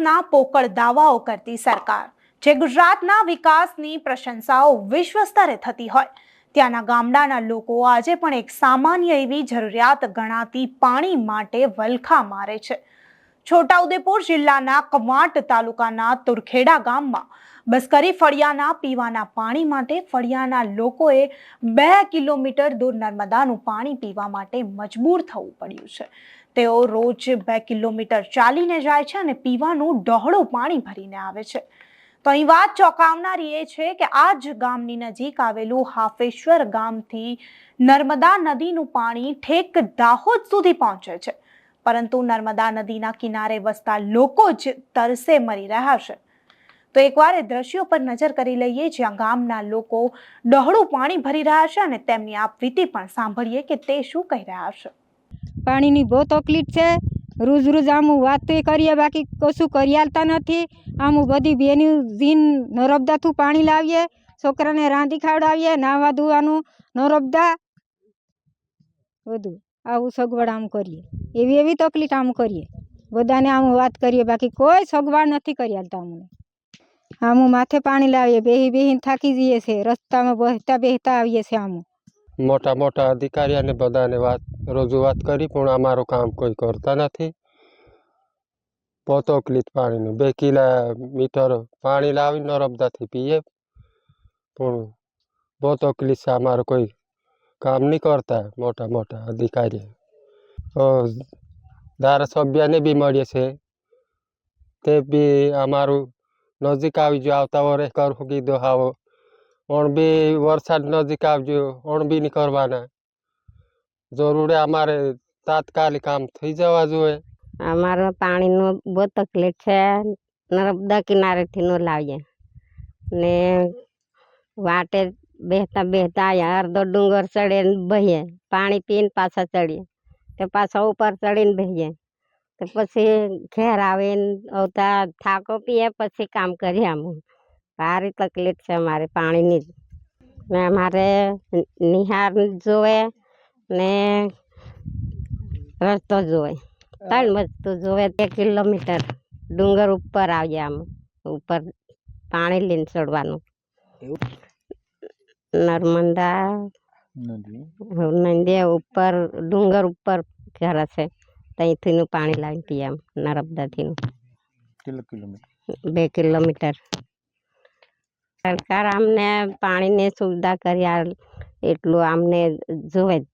વિકાસના પોકળ દાવાઓ કરતી સરકાર, જે ગુજરાતના વિકાસની પ્રશંસાઓ વિશ્વ સ્તરે થતી હોય, ત્યાંના ગામડાના લોકો આજે પણ એક સામાન્ય એવી જરૂરિયાત ગણાતી પાણી માટે વલખા મારે છે। છોટાઉદેપુર જિલ્લાના કવાંટ તાલુકાના તુરખેડા ગામમાં બસ્કરી ફળિયાના પીવાના પાણી માટે ફળિયાના લોકોએ 2 કિલોમીટર દૂર નર્મદાનું પાણી પીવા માટે મજબૂર થવું પડ્યું છે। તેઓ રોજ 2 કિલોમીટર ચાલીને જાય છે અને પીવાનું ડહોળું પાણી ભરીને આવે છે। તો અહીં વાત ચોંકાવનારી એ છે કે આ જ ગામની નજીક આવેલું હાફેશ્વર ગામથી નર્મદા નદીનું પાણી ઠેક દાહોદ સુધી પહોંચે છે, પરંતુ નર્મદા નદીના કિનારે વસતા લોકો જ તરસે મરી રહ્યા છે। તો એકવાર એ દ્રશ્યો પર નજર કરી લઈએ, જ્યાં ગામના લોકો ડહોળું પાણી ભરી રહ્યા છે અને તેમની આપવીતી પણ સાંભળીએ કે તે શું કહી રહ્યા છે। પાણીની બહુ તકલીફ છે। રોજ રોજ આમ વાત કરીએ, બાકી કશું કરી આલતા નથી। આમ બધી બેની જીન નર્મદાથી પાણી લાવીએ, છોકરાને રાંધી ખાવડાવીએ, નાવા ધોવાનું નર્મદા બધું આવું સગવડ આમ કરીએ। એવી તકલીફ આમ કરીએ, બધાને આમ વાત કરીએ, બાકી કોઈ સગવડ નથી કરી આલતા અમને। આમ માથે પાણી લાવીએ, બેહીને થાકી જઈએ છે, રસ્તામાં બેહતા આવીએ છે। આમ મોટા મોટા અધિકારીઓને બધાને રજૂઆત કરી, પણ અમારું કામ કોઈ કરતા નથી। બહુ તકલીફ પાણીની, 2 કિલોમીટર પાણી લાવી નર્મદાથી પીએ, પણ બહુ તકલીફ છે। અમારું કોઈ કામ નહીં કરતા મોટા મોટા અધિકારી। ધારાસભ્યને બી મળીએ છે, તે બી અમારું નજીક આવી ગયો, આવતા વર્ષે કરવું કીધું। આવો પણ બી વરસાદ નજીક આવજો, પણ બી નહીં કરવાના। જરૂરી અમારે તાત્કાલિક કામ થઈ જવા જોઈએ। અમારે પાણીનો બહુ તકલીફ છે। નર્મદા કિનારેથી ન લાવીએ ને વાટે બેહતા અડધો ડુંગર ચડે બહીએ, પાણી પીને પાછા ચડીએ, તો પાછા ઉપર ચડીને બેહીએ, તો પછી ઘેર આવીને આવતા થાકો પીએ, પછી કામ કરીએ। આમ સારી તકલીફ છે અમારે પાણીની જ ને અમારે નિહાર જોવે ને રસ્તો જોવે, 3 વસ્તુ જોવે। 2 કિલોમીટર ડુંગર ઉપર આવીએ, આમ ઉપર પાણી લઈને ચડવાનું। નર્મદા નદી ઉપર ડુંગર ઉપર ઘર છે, ત્યાંથી પાણી લાવીને પીએ આમ નર્મદાથી। 2 કિલોમીટર સરકાર અમને પાણીની સુવિધા કરી એટલું અમને જોવે જ।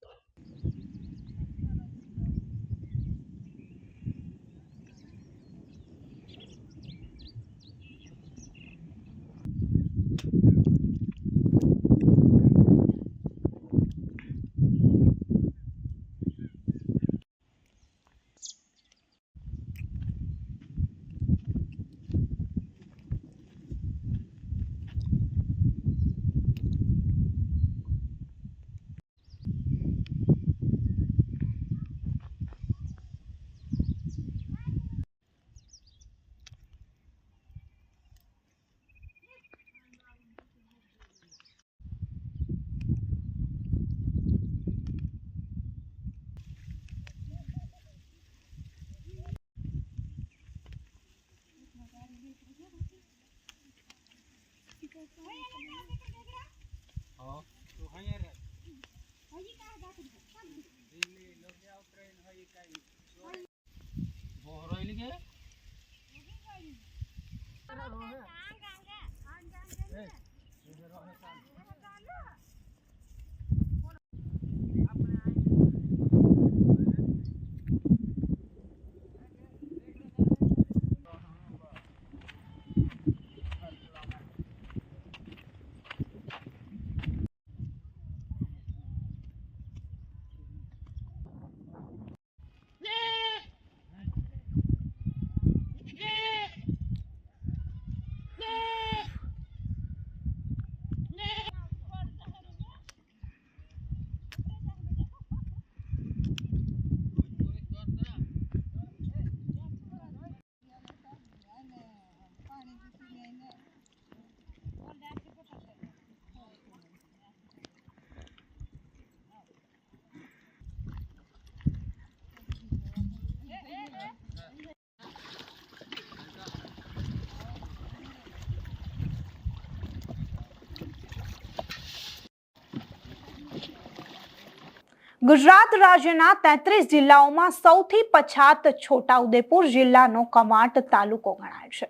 ગુજરાત રાજ્યના 33 જિલ્લાઓમાં સૌથી પછાત છોટાઉદેપુર જિલ્લાનો કવાંટ તાલુકો ગણાય છે.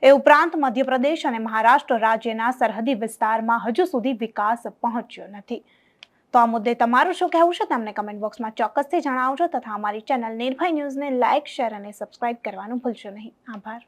એ ઉપરાંત મધ્યપ્રદેશ અને મહારાષ્ટ્ર રાજ્યના સરહદી વિસ્તારમાં હજુ સુધી વિકાસ પહોંચ્યો નથી. તો આ મુદ્દે તમારું શું કહેવું છે તમને કમેન્ટ બોક્સમાં ચોક્કસથી જણાવજો તથા અમારી ચેનલ નિર્ભય ન્યૂઝને લાઇક, શેર અને સબસ્ક્રાઇબ કરવાનું ભૂલશો નહીં. આભાર.